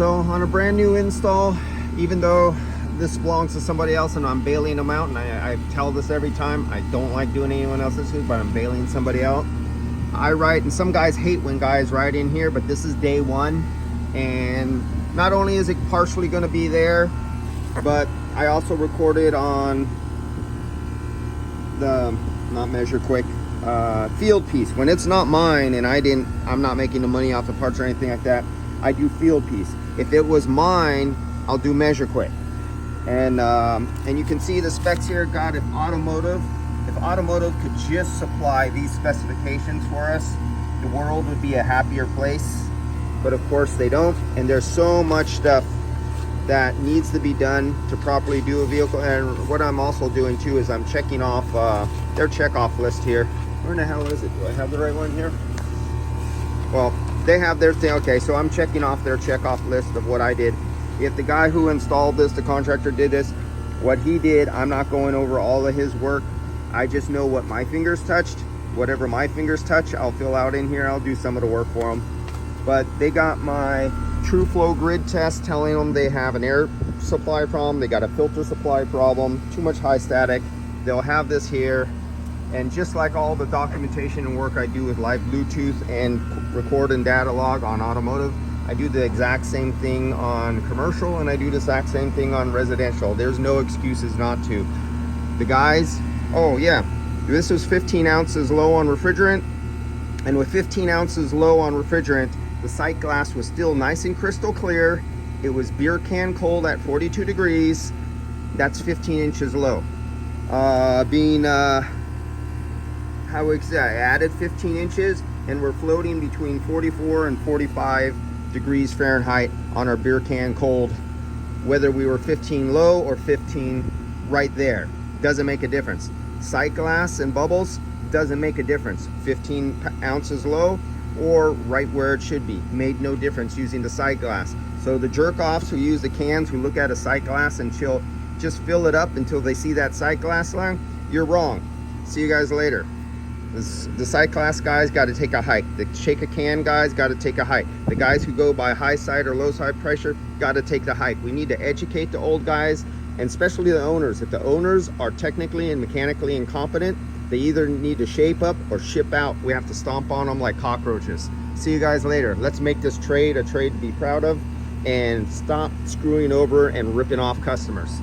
So on a brand new install, even though this belongs to somebody else and I'm bailing them out, and I tell this every time, I don't like doing anyone else's food, but I'm bailing somebody out. I write, and some guys hate when guys write in here, but this is day one, and not only is it partially going to be there, but I also recorded on the, not Measure Quick, field piece. When it's not mine and I'm not making the money off the parts or anything like that, I do field piece. If it was mine, I'll do Measure Quick. And you can see the specs here. God, if automotive could just supply these specifications for us, the world would be a happier place. But of course they don't, and there's so much stuff that needs to be done to properly do a vehicle. And what I'm also doing too is I'm checking off their checkoff list here. Where in the hell is it? Do I have the right one here? Well, they have their thing. Okay, so I'm checking off their checkoff list of what I did. If the guy who installed this, the contractor, did this, what he did, I'm not going over all of his work. I just know what my fingers touched. Whatever my fingers touch, I'll fill out in here. I'll do some of the work for them. But they got my true flow grid test telling them they have an air supply problem, they got a filter supply problem, too much high static. They'll have this here. And just like all the documentation and work I do with live Bluetooth and record and data log on automotive, I do the exact same thing on commercial, and I do the exact same thing on residential. There's no excuses not to. The guys, oh yeah, this was 15 ounces low on refrigerant, and with 15 ounces low on refrigerant, the sight glass was still nice and crystal clear. It was beer can cold at 42 degrees. That's 15 inches low. I added 15 inches, and we're floating between 44 and 45 degrees Fahrenheit on our beer can cold. Whether we were 15 low or 15 right there, doesn't make a difference. Sight glass and bubbles doesn't make a difference. 15 ounces low or right where it should be, made no difference using the sight glass. So the jerk-offs who use the cans, who look at a sight glass and chill, just fill it up until they see that sight glass line, you're wrong. See you guys later. The sight glass guys got to take a hike. The shake a can guys got to take a hike. The guys who go by high side or low side pressure got to take the hike. We need to educate the old guys, and especially the owners. If the owners are technically and mechanically incompetent, they either need to shape up or ship out. We have to stomp on them like cockroaches. See you guys later. Let's make this trade a trade to be proud of, and stop screwing over and ripping off customers.